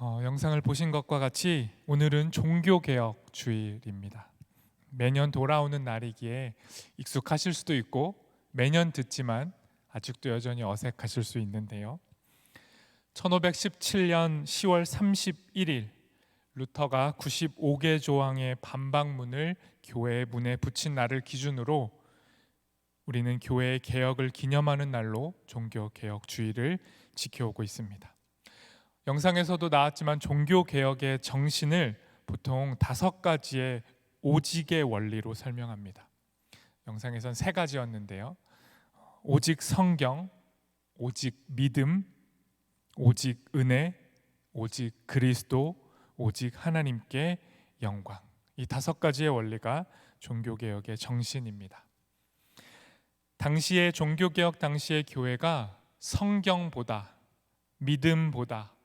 영상을 보신 것과 같이 오늘은 종교개혁 주일입니다. 매년 돌아오는 날이기에 익숙하실 수도 있고 매년 듣지만 아직도 여전히 어색하실 수 있는데요. 1517년 10월 31일 루터가 95개 조항의 반박문을 교회 문에 붙인 날을 기준으로 우리는 교회의 개혁을 기념하는 날로 종교개혁 주일을 지켜오고 있습니다. 영상에서도 나왔지만 종교개혁의 정신을 보통 5가지의 오직의 원리로 설명합니다. 영상에선 3가지였는데요. 오직 성경, 오직 믿음, 오직 은혜, 오직 그리스도, 오직 하나님께 영광. 이 5가지의 원리가 종교개혁의 정신입니다. 당시의 종교개혁 당시의 교회가 성경보다, 믿음보다,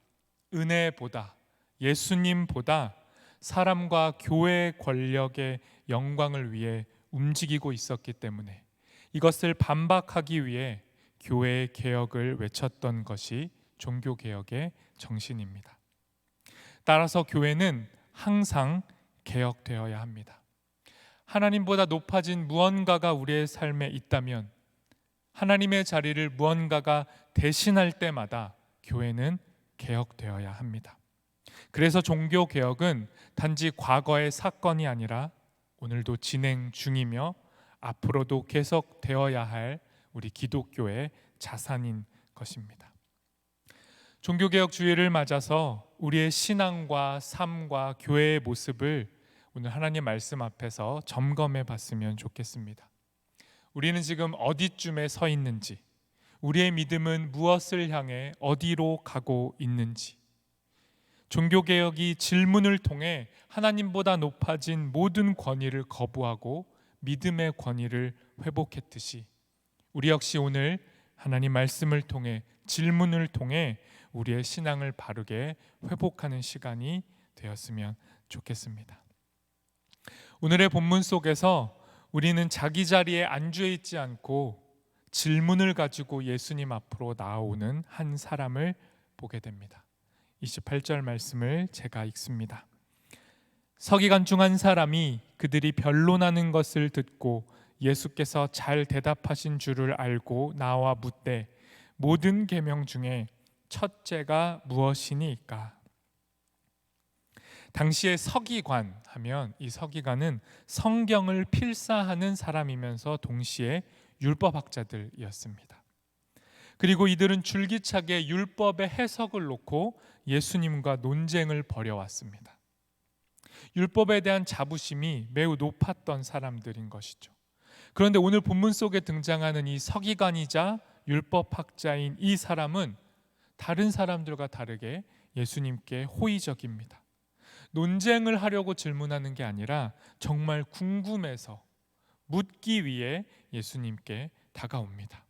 은혜보다, 예수님보다 사람과 교회 권력의 영광을 위해 움직이고 있었기 때문에 이것을 반박하기 위해 교회의 개혁을 외쳤던 것이 종교개혁의 정신입니다. 따라서 교회는 항상 개혁되어야 합니다. 하나님보다 높아진 무언가가 우리의 삶에 있다면 하나님의 자리를 무언가가 대신할 때마다 교회는 개혁되어야 합니다. 그래서 종교개혁은 단지 과거의 사건이 아니라 오늘도 진행 중이며 앞으로도 계속되어야 할 우리 기독교의 자산인 것입니다. 종교개혁 주일을 맞아서 우리의 신앙과 삶과 교회의 모습을 오늘 하나님 말씀 앞에서 점검해 봤으면 좋겠습니다. 우리는 지금 어디쯤에 서 있는지, 우리의 믿음은 무엇을 향해 어디로 가고 있는지, 종교개혁이 질문을 통해 하나님보다 높아진 모든 권위를 거부하고 믿음의 권위를 회복했듯이 우리 역시 오늘 하나님 말씀을 통해 질문을 통해 우리의 신앙을 바르게 회복하는 시간이 되었으면 좋겠습니다. 오늘의 본문 속에서 우리는 자기 자리에 앉아 있지 않고 질문을 가지고 예수님 앞으로 나아오는 한 사람을 보게 됩니다. 28절 말씀을 제가 읽습니다. 서기관 중 한 사람이 그들이 변론하는 것을 듣고 예수께서 잘 대답하신 줄을 알고 나와 묻되 모든 계명 중에 첫째가 무엇이니까? 당시에 서기관 하면 이 서기관은 성경을 필사하는 사람이면서 동시에 율법학자들이었습니다. 그리고 이들은 줄기차게 율법의 해석을 놓고 예수님과 논쟁을 벌여왔습니다. 율법에 대한 자부심이 매우 높았던 사람들인 것이죠. 그런데 오늘 본문 속에 등장하는 이 서기관이자 율법학자인 이 사람은 다른 사람들과 다르게 예수님께 호의적입니다. 논쟁을 하려고 질문하는 게 아니라 정말 궁금해서 묻기 위해 예수님께 다가옵니다.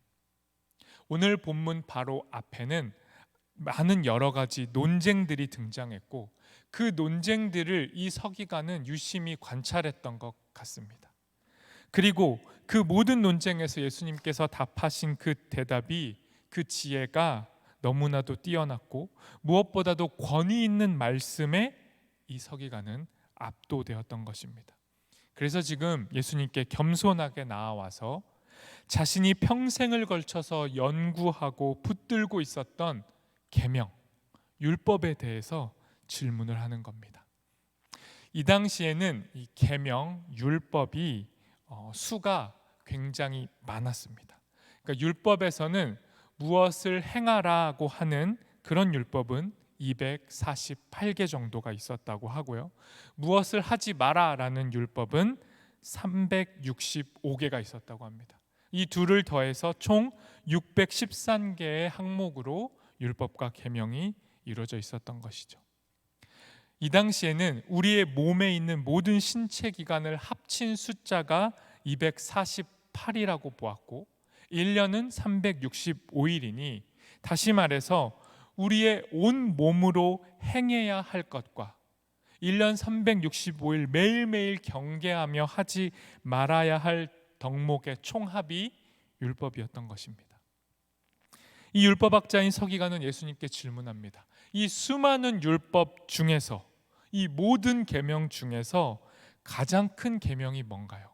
오늘 본문 바로 앞에는 많은 여러 가지 논쟁들이 등장했고 그 논쟁들을 이 서기관은 유심히 관찰했던 것 같습니다. 그리고 그 모든 논쟁에서 예수님께서 답하신 그 대답이, 그 지혜가 너무나도 뛰어났고 무엇보다도 권위 있는 말씀에 이 서기관은 압도되었던 것입니다. 그래서 지금 예수님께 겸손하게 나아와서 자신이 평생을 걸쳐서 연구하고 붙들고 있었던 계명, 율법에 대해서 질문을 하는 겁니다. 이 당시에는 이 계명, 율법이 수가 굉장히 많았습니다. 그러니까 율법에서는 무엇을 행하라고 하는 그런 율법은 248개 정도가 있었다고 하고요. 무엇을 하지 마라라는 율법은 365개가 있었다고 합니다. 이 둘을 더해서 총 613개의 항목으로 율법과 계명이 이루어져 있었던 것이죠. 이 당시에는 우리의 몸에 있는 모든 신체 기관을 합친 숫자가 248이라고 보았고 1년은 365일이니 다시 말해서 우리의 온 몸으로 행해야 할 것과 1년 365일 매일매일 경계하며 하지 말아야 할 덕목의 총합이 율법이었던 것입니다. 이 율법학자인 서기관은 예수님께 질문합니다. 이 수많은 율법 중에서, 이 모든 계명 중에서 가장 큰 계명이 뭔가요?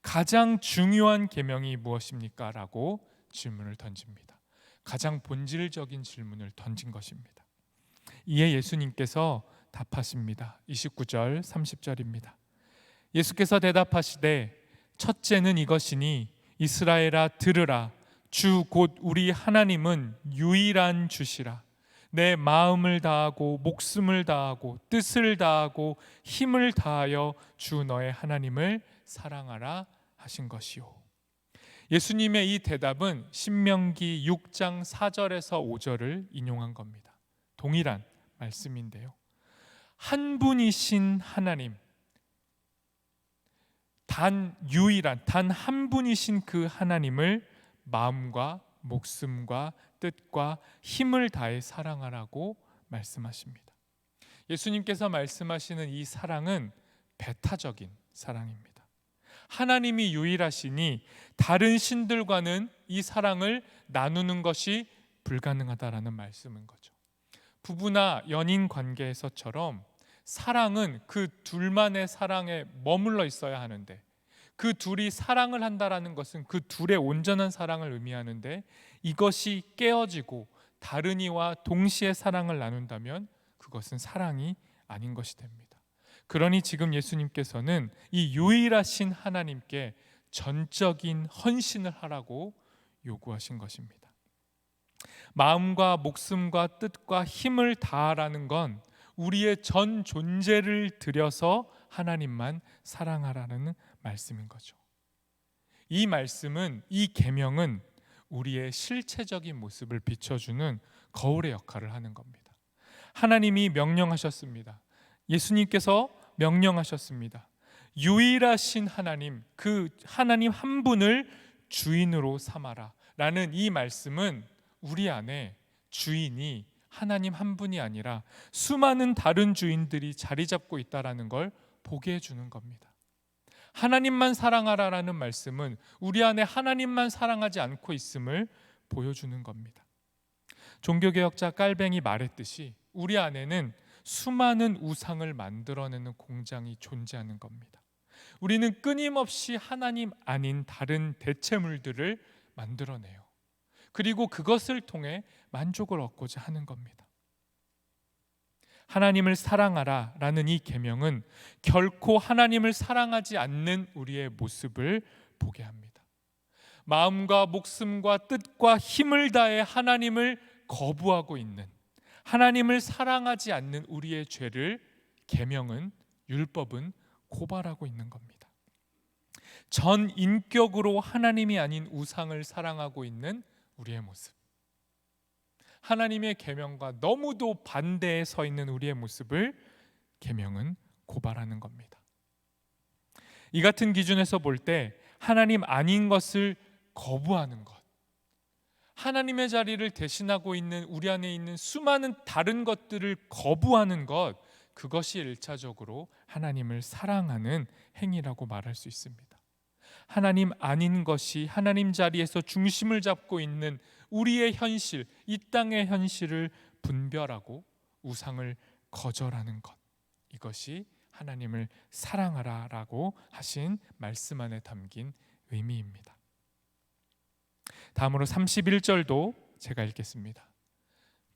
가장 중요한 계명이 무엇입니까? 라고 질문을 던집니다. 가장 본질적인 질문을 던진 것입니다. 이에 예수님께서 답하십니다. 29절 30절입니다. 예수께서 대답하시되 첫째는 이것이니 이스라엘아 들으라. 주 곧 우리 하나님은 유일한 주시라. 내 마음을 다하고 목숨을 다하고 뜻을 다하고 힘을 다하여 주 너의 하나님을 사랑하라 하신 것이요. 예수님의 이 대답은 신명기 6장 4절에서 5절을 인용한 겁니다. 동일한 말씀인데요. 한 분이신 하나님, 유일한 단 한 분이신 그 하나님을 마음과 목숨과 뜻과 힘을 다해 사랑하라고 말씀하십니다. 예수님께서 말씀하시는 이 사랑은 배타적인 사랑입니다. 하나님이 유일하시니 다른 신들과는 이 사랑을 나누는 것이 불가능하다라는 말씀인 거죠. 부부나 연인 관계에서처럼 사랑은 그 둘만의 사랑에 머물러 있어야 하는데, 그 둘이 사랑을 한다라는 것은 그 둘의 온전한 사랑을 의미하는데, 이것이 깨어지고 다른 이와 동시에 사랑을 나눈다면 그것은 사랑이 아닌 것이 됩니다. 그러니 지금 예수님께서는 이 유일하신 하나님께 전적인 헌신을 하라고 요구하신 것입니다. 마음과 목숨과 뜻과 힘을 다하라는 건 우리의 전 존재를 들여서 하나님만 사랑하라는 말씀인 거죠. 이 말씀은, 이 계명은 우리의 실체적인 모습을 비춰주는 거울의 역할을 하는 겁니다. 하나님이 명령하셨습니다. 예수님께서 명령하셨습니다. 유일하신 하나님, 그 하나님 한 분을 주인으로 삼아라 라는 이 말씀은 우리 안에 주인이 하나님 한 분이 아니라 수많은 다른 주인들이 자리 잡고 있다는 걸 보게 해주는 겁니다. 하나님만 사랑하라라는 말씀은 우리 안에 하나님만 사랑하지 않고 있음을 보여주는 겁니다. 종교개혁자 깔뱅이 말했듯이 우리 안에는 수많은 우상을 만들어내는 공장이 존재하는 겁니다. 우리는 끊임없이 하나님 아닌 다른 대체물들을 만들어내요. 그리고 그것을 통해 만족을 얻고자 하는 겁니다. 하나님을 사랑하라 라는 이 계명은 결코 하나님을 사랑하지 않는 우리의 모습을 보게 합니다. 마음과 목숨과 뜻과 힘을 다해 하나님을 거부하고 있는, 하나님을 사랑하지 않는 우리의 죄를 계명은, 율법은 고발하고 있는 겁니다. 전 인격으로 하나님이 아닌 우상을 사랑하고 있는 우리의 모습, 하나님의 계명과 너무도 반대에 서 있는 우리의 모습을 계명은 고발하는 겁니다. 이 같은 기준에서 볼 때 하나님 아닌 것을 거부하는 것, 하나님의 자리를 대신하고 있는 우리 안에 있는 수많은 다른 것들을 거부하는 것, 그것이 1차적으로 하나님을 사랑하는 행위라고 말할 수 있습니다. 하나님 아닌 것이 하나님 자리에서 중심을 잡고 있는 우리의 현실, 이 땅의 현실을 분별하고 우상을 거절하는 것, 이것이 하나님을 사랑하라라고 하신 말씀 안에 담긴 의미입니다. 다음으로 31절도 제가 읽겠습니다.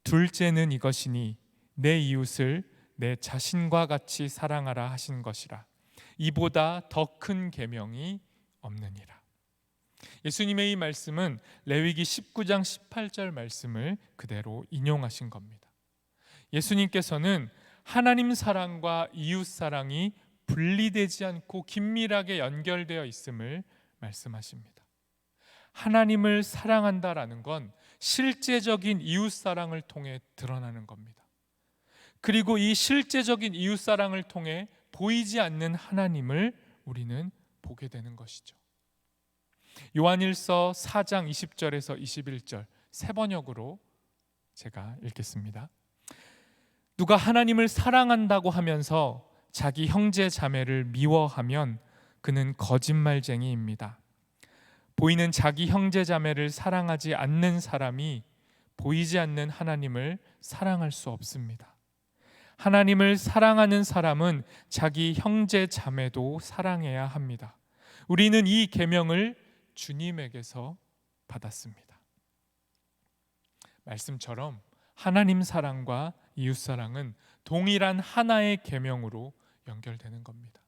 둘째는 이것이니 내 이웃을 내 자신과 같이 사랑하라 하신 것이라. 이보다 더 큰 계명이 없느니라. 예수님의 이 말씀은 레위기 19장 18절 말씀을 그대로 인용하신 겁니다. 예수님께서는 하나님 사랑과 이웃 사랑이 분리되지 않고 긴밀하게 연결되어 있음을 말씀하십니다. 하나님을 사랑한다라는 건 실제적인 이웃 사랑을 통해 드러나는 겁니다. 그리고 이 실제적인 이웃 사랑을 통해 보이지 않는 하나님을 우리는 보게 되는 것이죠. 요한일서 4장 20절에서 21절 세 번역으로 제가 읽겠습니다. 누가 하나님을 사랑한다고 하면서 자기 형제 자매를 미워하면 그는 거짓말쟁이입니다. 보이는 자기 형제 자매를 사랑하지 않는 사람이 보이지 않는 하나님을 사랑할 수 없습니다. 하나님을 사랑하는 사람은 자기 형제 자매도 사랑해야 합니다. 우리는 이 계명을 주님에게서 받았습니다. 말씀처럼 하나님 사랑과 이웃 사랑은 동일한 하나의 계명으로 연결되는 겁니다.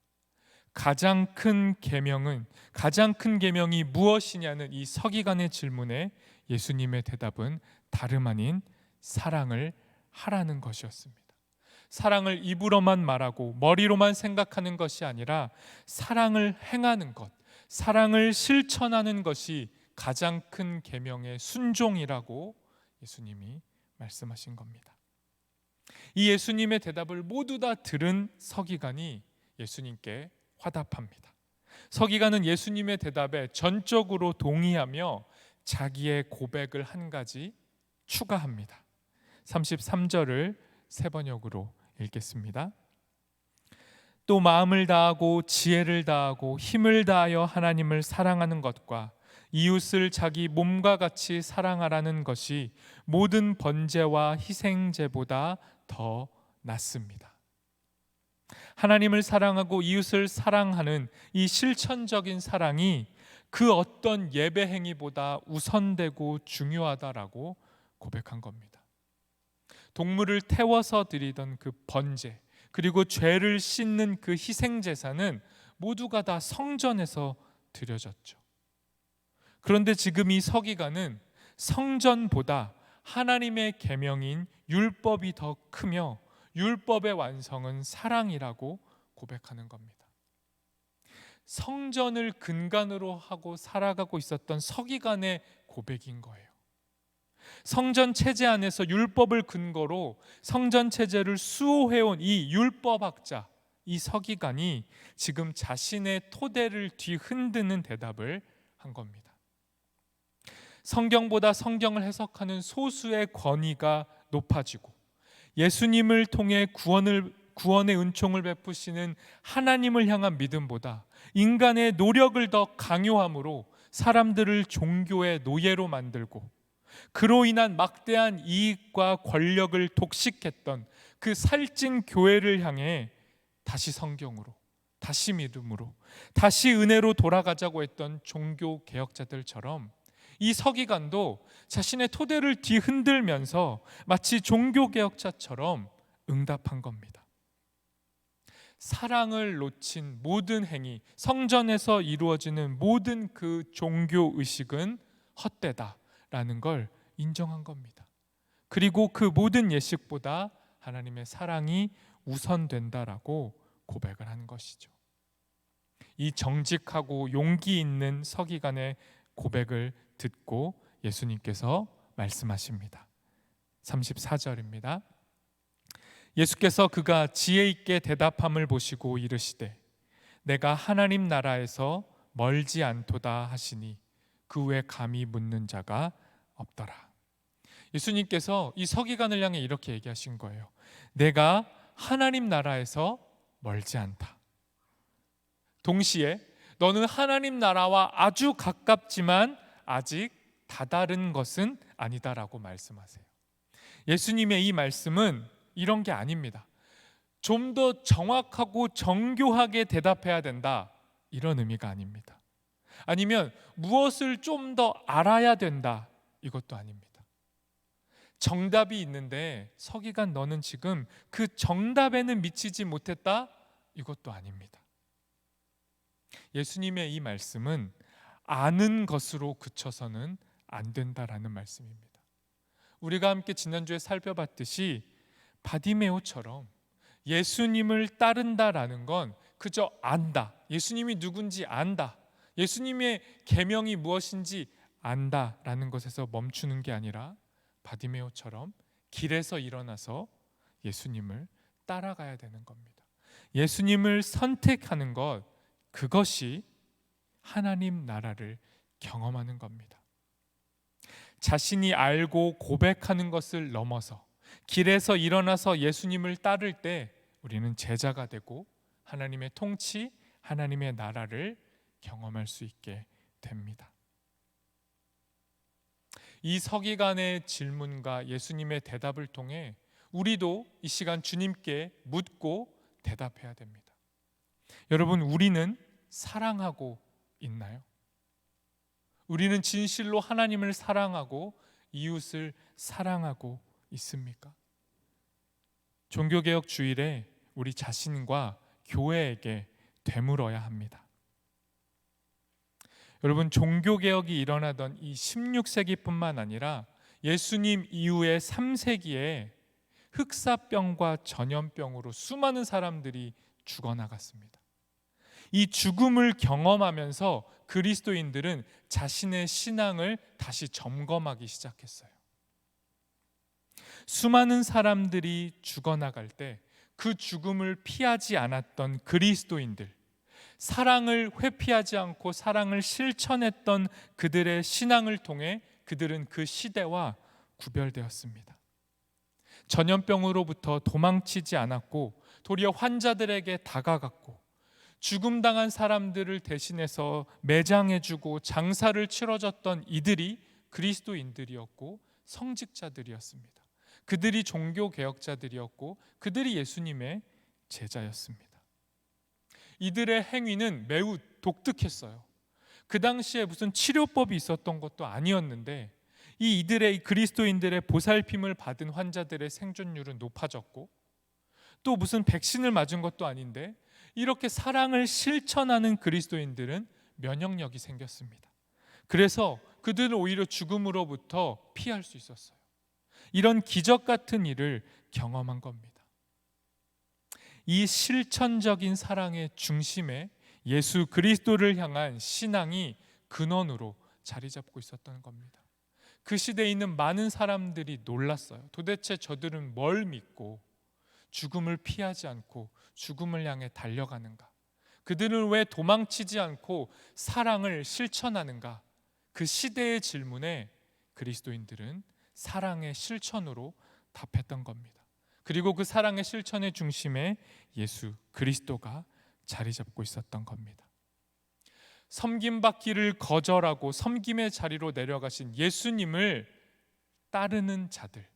가장 큰 계명이 무엇이냐는 이 서기관의 질문에 예수님의 대답은 다름 아닌 사랑을 하라는 것이었습니다. 사랑을 입으로만 말하고 머리로만 생각하는 것이 아니라 사랑을 행하는 것, 사랑을 실천하는 것이 가장 큰 계명의 순종이라고 예수님이 말씀하신 겁니다. 이 예수님의 대답을 모두 다 들은 서기관이 예수님께 화답합니다. 서기관은 예수님의 대답에 전적으로 동의하며 자기의 고백을 한 가지 추가합니다. 33절을 세 번역으로 읽겠습니다. 또 마음을 다하고 지혜를 다하고 힘을 다하여 하나님을 사랑하는 것과 이웃을 자기 몸과 같이 사랑하라는 것이 모든 번제와 희생제보다 더 낫습니다. 하나님을 사랑하고 이웃을 사랑하는 이 실천적인 사랑이 그 어떤 예배 행위보다 우선되고 중요하다라고 고백한 겁니다. 동물을 태워서 드리던 그 번제, 그리고 죄를 씻는 그 희생 제사는 모두가 다 성전에서 드려졌죠. 그런데 지금 이 서기관은 성전보다 하나님의 계명인 율법이 더 크며 율법의 완성은 사랑이라고 고백하는 겁니다. 성전을 근간으로 하고 살아가고 있었던 서기관의 고백인 거예요. 성전 체제 안에서 율법을 근거로 성전 체제를 수호해온 이 율법학자, 이 서기관이 지금 자신의 토대를 뒤흔드는 대답을 한 겁니다. 성경보다 성경을 해석하는 소수의 권위가 높아지고 예수님을 통해 구원의 은총을 베푸시는 하나님을 향한 믿음보다 인간의 노력을 더 강요함으로 사람들을 종교의 노예로 만들고 그로 인한 막대한 이익과 권력을 독식했던 그 살찐 교회를 향해 다시 성경으로, 다시 믿음으로, 다시 은혜로 돌아가자고 했던 종교 개혁자들처럼 이 서기관도 자신의 토대를 뒤흔들면서 마치 종교 개혁자처럼 응답한 겁니다. 사랑을 놓친 모든 행위, 성전에서 이루어지는 모든 그 종교 의식은 헛되다라는 걸 인정한 겁니다. 그리고 그 모든 예식보다 하나님의 사랑이 우선된다라고 고백을 한 것이죠. 이 정직하고 용기 있는 서기관의 고백을 듣고 예수님께서 말씀하십니다. 34절입니다. 예수께서 그가 지혜 있게 대답함을 보시고 이르시되 내가 하나님 나라에서 멀지 않도다 하시니 그 외 감히 묻는 자가 없더라. 예수님께서 이 서기관을 향해 이렇게 얘기하신 거예요. 내가 하나님 나라에서 멀지 않다. 동시에 너는 하나님 나라와 아주 가깝지만 아직 다다른 것은 아니다라고 말씀하세요. 예수님의 이 말씀은 이런 게 아닙니다. 좀 더 정확하고 정교하게 대답해야 된다, 이런 의미가 아닙니다. 아니면 무엇을 좀 더 알아야 된다, 이것도 아닙니다. 정답이 있는데 서기관 너는 지금 그 정답에는 미치지 못했다, 이것도 아닙니다. 예수님의 이 말씀은 아는 것으로 그쳐서는 안 된다라는 말씀입니다. 우리가 함께 지난주에 살펴봤듯이 바디메오처럼 예수님을 따른다라는 건 그저 안다, 예수님이 누군지 안다, 예수님의 계명이 무엇인지 안다라는 것에서 멈추는 게 아니라 바디메오처럼 길에서 일어나서 예수님을 따라가야 되는 겁니다. 예수님을 선택하는 것, 그것이 하나님 나라를 경험하는 겁니다. 자신이 알고 고백하는 것을 넘어서 길에서 일어나서 예수님을 따를 때 우리는 제자가 되고 하나님의 통치, 하나님의 나라를 경험할 수 있게 됩니다. 이 서기관의 질문과 예수님의 대답을 통해 우리도 이 시간 주님께 묻고 대답해야 됩니다. 여러분, 우리는 사랑하고 있나요? 우리는 진실로 하나님을 사랑하고 이웃을 사랑하고 있습니까? 종교개혁 주일에 우리 자신과 교회에게 되물어야 합니다. 여러분, 종교개혁이 일어나던 이 16세기뿐만 아니라 예수님 이후의 3세기에 흑사병과 전염병으로 수많은 사람들이 죽어나갔습니다. 이 죽음을 경험하면서 그리스도인들은 자신의 신앙을 다시 점검하기 시작했어요. 수많은 사람들이 죽어나갈 때 그 죽음을 피하지 않았던 그리스도인들, 사랑을 회피하지 않고 사랑을 실천했던 그들의 신앙을 통해 그들은 그 시대와 구별되었습니다. 전염병으로부터 도망치지 않았고 도리어 환자들에게 다가갔고 죽음당한 사람들을 대신해서 매장해주고 장사를 치러줬던 이들이 그리스도인들이었고 성직자들이었습니다. 그들이 종교개혁자들이었고 그들이 예수님의 제자였습니다. 이들의 행위는 매우 독특했어요. 그 당시에 무슨 치료법이 있었던 것도 아니었는데 이들의 그리스도인들의 보살핌을 받은 환자들의 생존율은 높아졌고 또 무슨 백신을 맞은 것도 아닌데 이렇게 사랑을 실천하는 그리스도인들은 면역력이 생겼습니다. 그래서 그들은 오히려 죽음으로부터 피할 수 있었어요. 이런 기적 같은 일을 경험한 겁니다. 이 실천적인 사랑의 중심에 예수 그리스도를 향한 신앙이 근원으로 자리 잡고 있었던 겁니다. 그 시대에 있는 많은 사람들이 놀랐어요. 도대체 저들은 뭘 믿고 죽음을 피하지 않고 죽음을 향해 달려가는가? 그들은 왜 도망치지 않고 사랑을 실천하는가? 그 시대의 질문에 그리스도인들은 사랑의 실천으로 답했던 겁니다. 그리고 그 사랑의 실천의 중심에 예수 그리스도가 자리 잡고 있었던 겁니다. 섬김받기를 거절하고 섬김의 자리로 내려가신 예수님을 따르는 자들,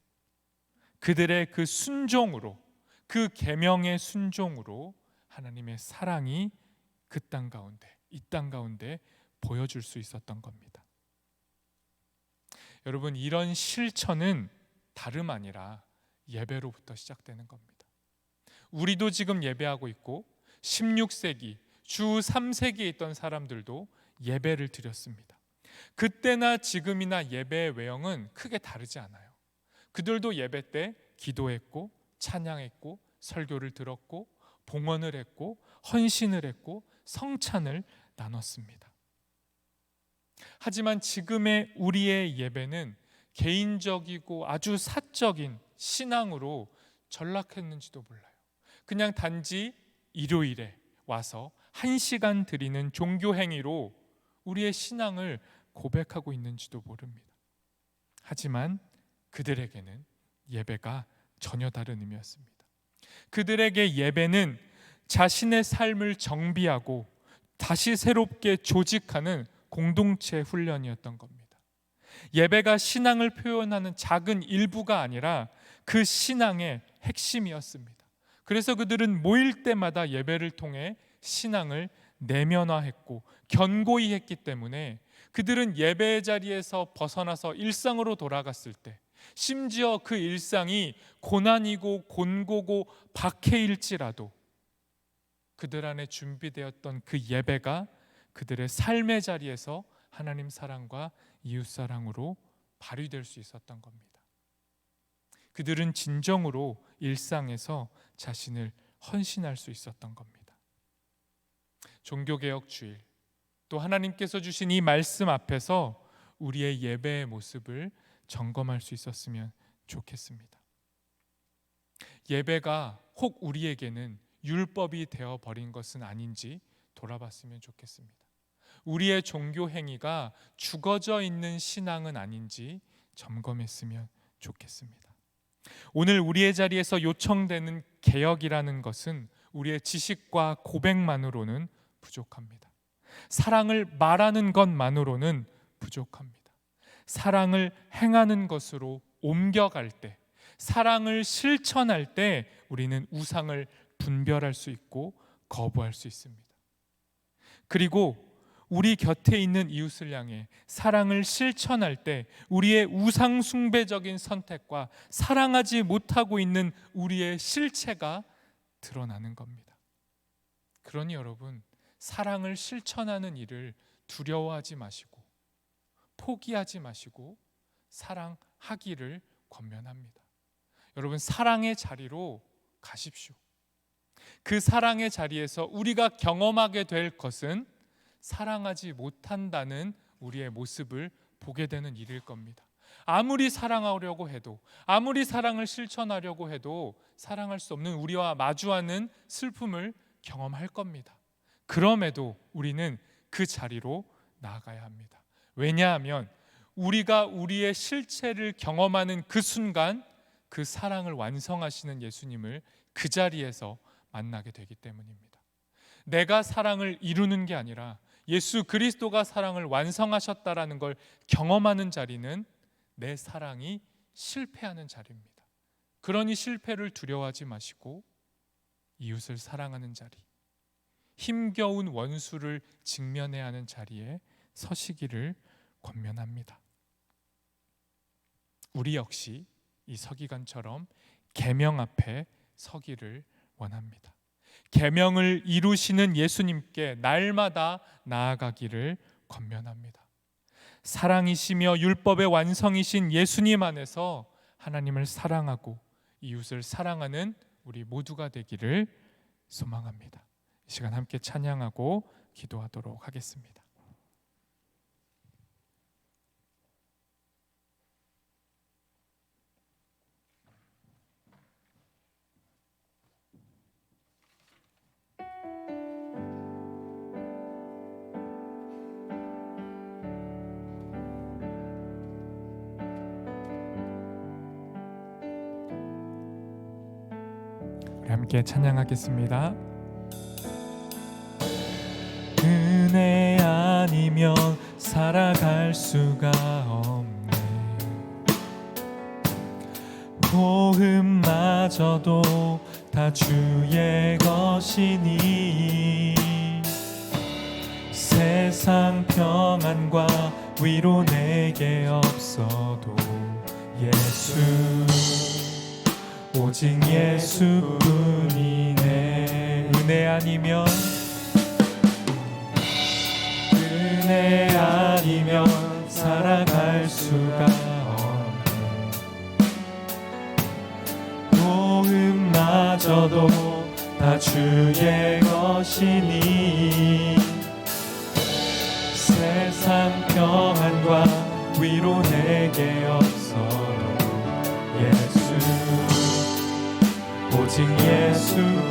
그들의 그 순종으로, 그 계명의 순종으로 하나님의 사랑이 그 땅 가운데, 이 땅 가운데 보여줄 수 있었던 겁니다. 여러분, 이런 실천은 다름 아니라 예배로부터 시작되는 겁니다. 우리도 지금 예배하고 있고 16세기, 주 3세기에 있던 사람들도 예배를 드렸습니다. 그때나 지금이나 예배의 외형은 크게 다르지 않아요. 그들도 예배 때 기도했고 찬양했고 설교를 들었고 봉헌을 했고 헌신을 했고 성찬을 나눴습니다. 하지만 지금의 우리의 예배는 개인적이고 아주 사적인 신앙으로 전락했는지도 몰라요. 그냥 단지 일요일에 와서 1시간 드리는 종교 행위로 우리의 신앙을 고백하고 있는지도 모릅니다. 하지만 그들에게는 예배가 전혀 다른 의미였습니다. 그들에게 예배는 자신의 삶을 정비하고 다시 새롭게 조직하는 공동체 훈련이었던 겁니다. 예배가 신앙을 표현하는 작은 일부가 아니라 그 신앙의 핵심이었습니다. 그래서 그들은 모일 때마다 예배를 통해 신앙을 내면화했고 견고히 했기 때문에 그들은 예배의 자리에서 벗어나서 일상으로 돌아갔을 때, 심지어 그 일상이 고난이고 곤고고 박해일지라도 그들 안에 준비되었던 그 예배가 그들의 삶의 자리에서 하나님 사랑과 이웃 사랑으로 발휘될 수 있었던 겁니다. 그들은 진정으로 일상에서 자신을 헌신할 수 있었던 겁니다. 종교개혁 주일, 또 하나님께서 주신 이 말씀 앞에서 우리의 예배의 모습을 점검할 수 있었으면 좋겠습니다. 예배가 혹 우리에게는 율법이 되어버린 것은 아닌지 돌아봤으면 좋겠습니다. 우리의 종교 행위가 죽어져 있는 신앙은 아닌지 점검했으면 좋겠습니다. 오늘 우리의 자리에서 요청되는 개혁이라는 것은 우리의 지식과 고백만으로는 부족합니다. 사랑을 말하는 것만으로는 부족합니다. 사랑을 행하는 것으로 옮겨갈 때, 사랑을 실천할 때 우리는 우상을 분별할 수 있고 거부할 수 있습니다. 그리고 우리 곁에 있는 이웃을 향해 사랑을 실천할 때 우리의 우상 숭배적인 선택과 사랑하지 못하고 있는 우리의 실체가 드러나는 겁니다. 그러니 여러분, 사랑을 실천하는 일을 두려워하지 마시고 포기하지 마시고 사랑하기를 권면합니다. 여러분, 사랑의 자리로 가십시오. 그 사랑의 자리에서 우리가 경험하게 될 것은 사랑하지 못한다는 우리의 모습을 보게 되는 일일 겁니다. 아무리 사랑하려고 해도, 아무리 사랑을 실천하려고 해도 사랑할 수 없는 우리와 마주하는 슬픔을 경험할 겁니다. 그럼에도 우리는 그 자리로 나아가야 합니다. 왜냐하면 우리가 우리의 실체를 경험하는 그 순간 그 사랑을 완성하시는 예수님을 그 자리에서 만나게 되기 때문입니다. 내가 사랑을 이루는 게 아니라 예수 그리스도가 사랑을 완성하셨다라는 걸 경험하는 자리는 내 사랑이 실패하는 자리입니다. 그러니 실패를 두려워하지 마시고 이웃을 사랑하는 자리, 힘겨운 원수를 직면해야 하는 자리에 서시기를 권면합니다. 우리 역시 이 서기관처럼 계명 앞에 서기를 원합니다. 계명을 이루시는 예수님께 날마다 나아가기를 권면합니다. 사랑이시며 율법의 완성이신 예수님 안에서 하나님을 사랑하고 이웃을 사랑하는 우리 모두가 되기를 소망합니다. 이 시간 함께 찬양하고 기도하도록 하겠습니다. 함께 찬양하겠습니다. 은혜 아니면 살아갈 수가 없네. 복음마저도 다 주의 것이니 세상 평안과 위로 내게 없어도 예수, 오직 예수뿐이네. 은혜 아니면 살아갈 수가 없네. 복음마저도 다 주의 것이니 세상 평안과 위로 내게 없어도 예수, 오직 예수뿐이네.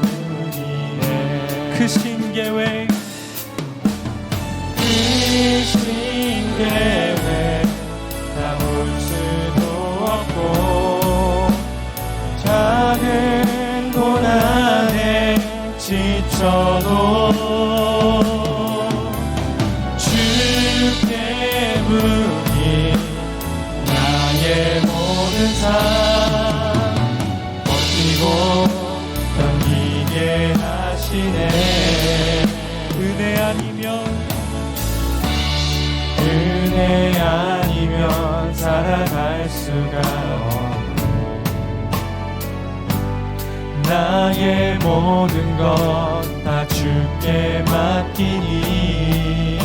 그 신계획, 그 신계획 다 볼 수도 없고 작은 고난에 지쳐도 주 때문이 나의 모든 삶 견디게 하시네. 은혜 아니면 살아갈 수가 없네. 나의 모든 것 다 주께 맡기니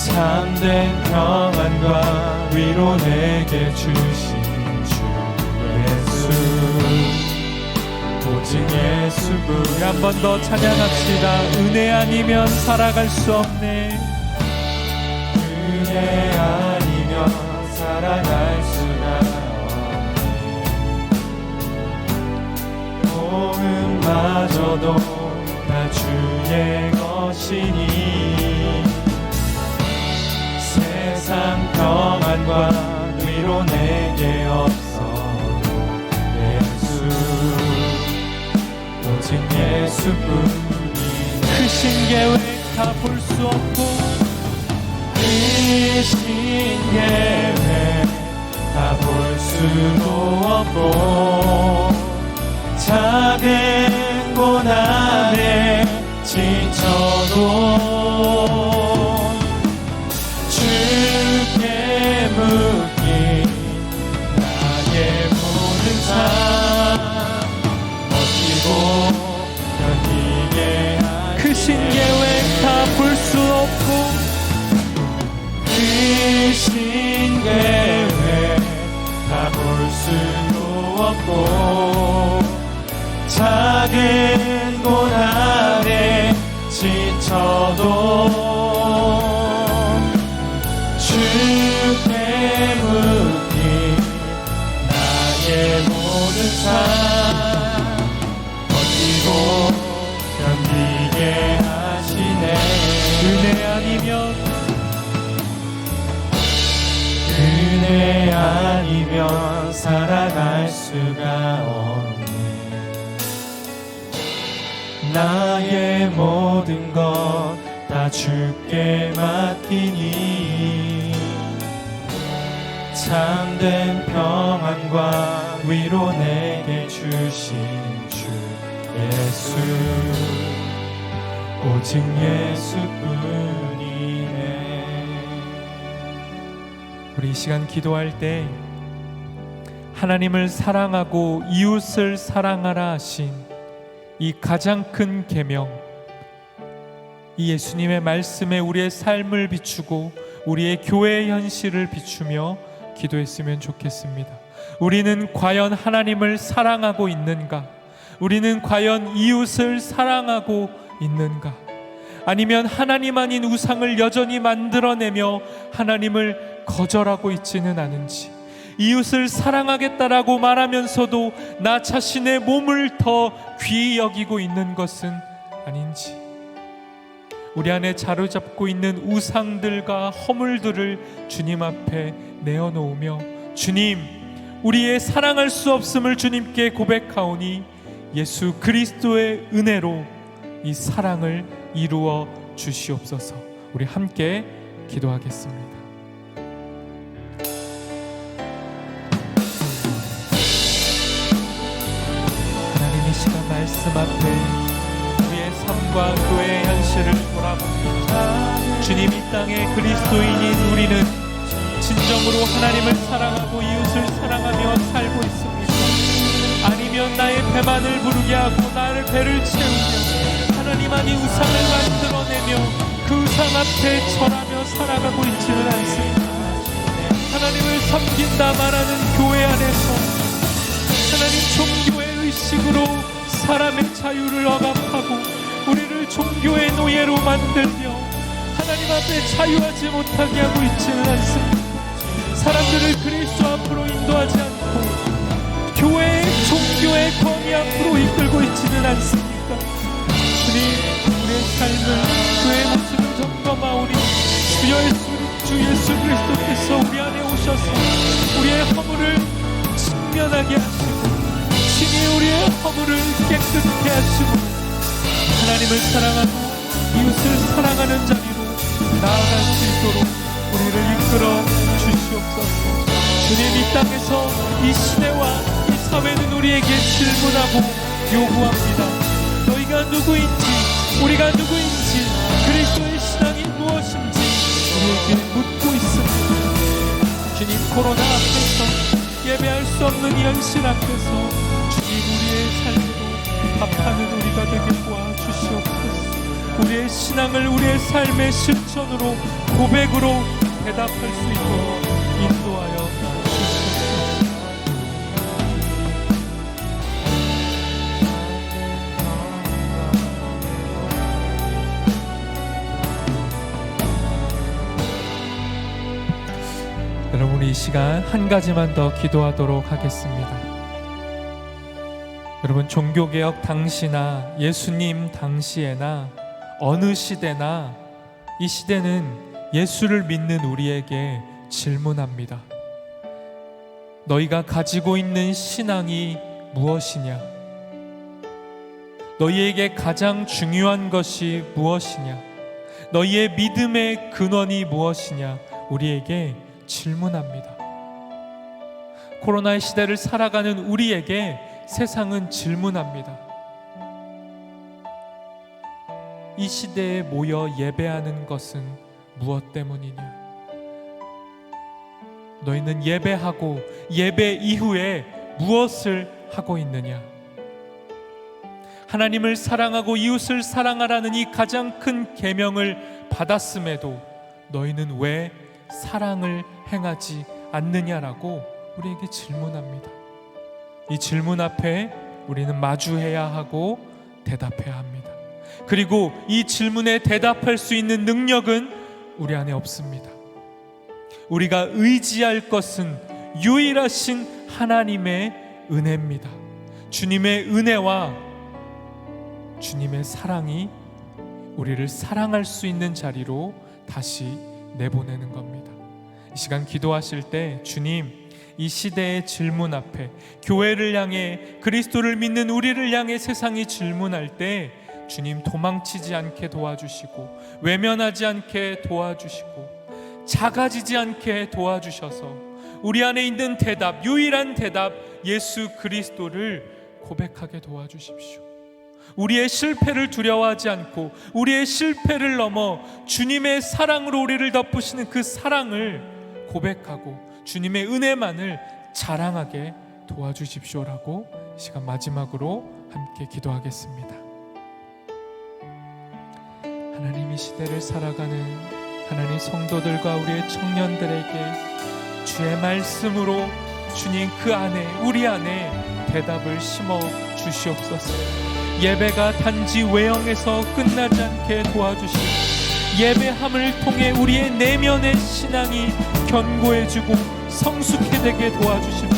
참된 평안과 위로 내게 주신 오직 예수뿐. 한 번 더 찬양합시다. 은혜 아니면 살아갈 수 없네. 은혜 아니면 살아갈 수가 없네. 복음마저도 다 주의 것이니 세상 평안과 위로 내게 없어도 예수, 오직 예수뿐이네. 크신 계획 다 볼 수 없고 신계획 다 볼 수도 없고 작은 고난에 지쳐도 주께 묻기 나의 모든 삶 버티고 견디게 그 신계획 다 볼 수 없고 그 신계획 다 볼 수도 없고 작은 고난에 지쳐도 주께 묻기 나의 모든 삶 버티고 견디게 하시네. 은혜 아니면 살아갈 수가 없네. 나의 모든 것 다 주께 맡기니 참된 평안과 위로 내게 주신 주 예수 오직 예수뿐이네. 우리 이 시간 기도할 때 하나님을 사랑하고 이웃을 사랑하라 하신 이 가장 큰 계명, 이 예수님의 말씀에 우리의 삶을 비추고 우리의 교회의 현실을 비추며 기도했으면 좋겠습니다. 우리는 과연 하나님을 사랑하고 있는가? 우리는 과연 이웃을 사랑하고 있는가? 아니면 하나님 아닌 우상을 여전히 만들어내며 하나님을 거절하고 있지는 않은지, 이웃을 사랑하겠다라고 말하면서도 나 자신의 몸을 더 귀히 여기고 있는 것은 아닌지, 우리 안에 자로잡고 있는 우상들과 허물들을 주님 앞에 내어놓으며 주님, 우리의 사랑할 수 없음을 주님께 고백하오니 예수 그리스도의 은혜로 이 사랑을 이루어 주시옵소서. 우리 함께 기도하겠습니다. 하나님, 이 시간 말씀 앞에 우리의 삶과 교회의 현실을 돌아봅니다. 주님, 이 땅의 그리스도인인 우리는 진정으로 하나님을 사랑하고 이웃을 사랑하며 살고 있습니다. 아니면 나의 배만을 부르게 하고 나를 배를 채우며 하나님 아닌 우상을 만들어내며 그 우상 앞에 절하며 살아가고 있지는 않습니다. 하나님을 섬긴다 말하는 교회 안에서 하나님 종교의 의식으로 사람의 자유를 억압하고 우리를 종교의 노예로 만들며 하나님 앞에 자유하지 못하게 하고 있지는 않습니다. 사람들을 그리스도 앞으로 인도하지 않고 교회의 종교의 권위 앞으로 이끌고 있지는 않습니까? 주님, 우리의 삶을 그의 모습을 점검하오니 주 예수 그리스도께서 우리 안에 오셔서 우리의 허물을 직면하게 하시고 친히 우리의 허물을 깨끗게 하시고 하나님을 사랑하고 이웃을 사랑하는 자리로 나아갈 수 있도록 우리를 이끌어 주시옵소서. 주님, 이 땅에서 이 시대와 이 사회는 우리에게 질문하고 요구합니다. 너희가 누구인지, 우리가 누구인지, 그리스도의 신앙이 무엇인지 우리에게 묻고 있습니다. 주님, 코로나 앞에서 예배할 수 없는 이 현실 앞에서 주님, 우리의 삶으로 답하는 우리가 되게 도와주시옵소서. 우리의 신앙을 우리의 삶의 실천으로 고백으로 대답할 수 있도록 인도하여 주시옵소서. 여러분, 이 시간 한 가지만 더 기도하도록 하겠습니다. 여러분, 종교개혁 당시나 예수님 당시에나 어느 시대나 이 시대는 예수를 믿는 우리에게 질문합니다. 너희가 가지고 있는 신앙이 무엇이냐? 너희에게 가장 중요한 것이 무엇이냐? 너희의 믿음의 근원이 무엇이냐 우리에게 질문합니다. 코로나의 시대를 살아가는 우리에게 세상은 질문합니다. 이 시대에 모여 예배하는 것은 무엇 때문이냐? 너희는 예배하고 예배 이후에 무엇을 하고 있느냐? 하나님을 사랑하고 이웃을 사랑하라는 이 가장 큰 계명을 받았음에도 너희는 왜 사랑을 행하지 않느냐라고 우리에게 질문합니다. 이 질문 앞에 우리는 마주해야 하고 대답해야 합니다. 그리고 이 질문에 대답할 수 있는 능력은 우리 안에 없습니다. 우리가 의지할 것은 유일하신 하나님의 은혜입니다. 주님의 은혜와 주님의 사랑이 우리를 사랑할 수 있는 자리로 다시 내보내는 겁니다. 이 시간 기도하실 때 주님, 이 시대의 질문 앞에 교회를 향해 그리스도를 믿는 우리를 향해 세상이 질문할 때 주님 도망치지 않게 도와주시고 외면하지 않게 도와주시고 작아지지 않게 도와주셔서 우리 안에 있는 대답, 유일한 대답 예수 그리스도를 고백하게 도와주십시오. 우리의 실패를 두려워하지 않고 우리의 실패를 넘어 주님의 사랑으로 우리를 덮으시는 그 사랑을 고백하고 주님의 은혜만을 자랑하게 도와주십시오라고 시간 마지막으로 함께 기도하겠습니다. 하나님, 이 시대를 살아가는 하나님 성도들과 우리의 청년들에게 주의 말씀으로 주님 그 안에 우리 안에 대답을 심어 주시옵소서. 예배가 단지 외형에서 끝나지 않게 도와주시고 예배함을 통해 우리의 내면의 신앙이 견고해지고 성숙해 되게 도와주십시오.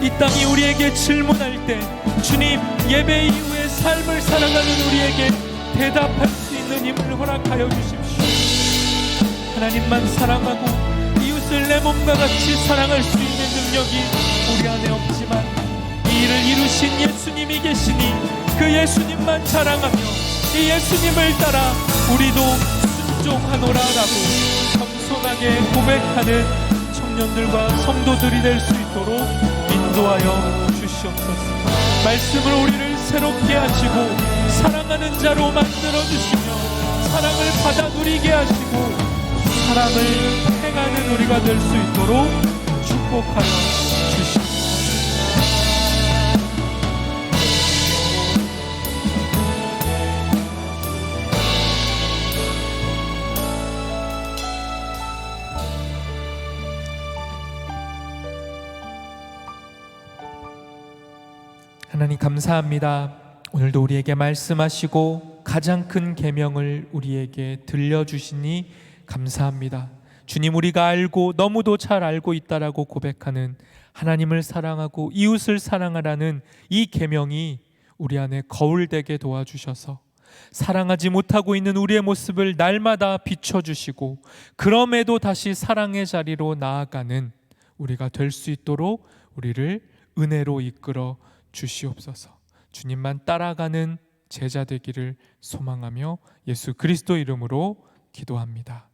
이 땅이 우리에게 질문할 때 주님, 예배 이후의 삶을 살아가는 우리에게 대답할 수 있는 힘을 허락하여 주십시오. 하나님만 사랑하고 이웃을 내 몸과 같이 사랑할 수 있는 능력이 우리 안에 없지만 이 일을 이루신 예수님이 계시니 그 예수님만 자랑하며 이 예수님을 따라 우리도 순종하노라라고 겸손하게 고백하는 청년들과 성도들이 될 수 있도록 인도하여 주시옵소서. 말씀을 우리를 새롭게 하시고 사랑하는 자로 만들어주시며 사랑을 받아 누리게 하시고 사랑을 행하는 우리가 될 수 있도록 축복하여 주시옵소서. 하나님 감사합니다. 오늘도 우리에게 말씀하시고 가장 큰 계명을 우리에게 들려주시니 감사합니다. 주님, 우리가 알고 너무도 잘 알고 있다라고 고백하는 하나님을 사랑하고 이웃을 사랑하라는 이 계명이 우리 안에 거울되게 도와주셔서 사랑하지 못하고 있는 우리의 모습을 날마다 비춰주시고 그럼에도 다시 사랑의 자리로 나아가는 우리가 될 수 있도록 우리를 은혜로 이끌어 주시옵소서. 주님만 따라가는 제자 되기를 소망하며 예수 그리스도 이름으로 기도합니다.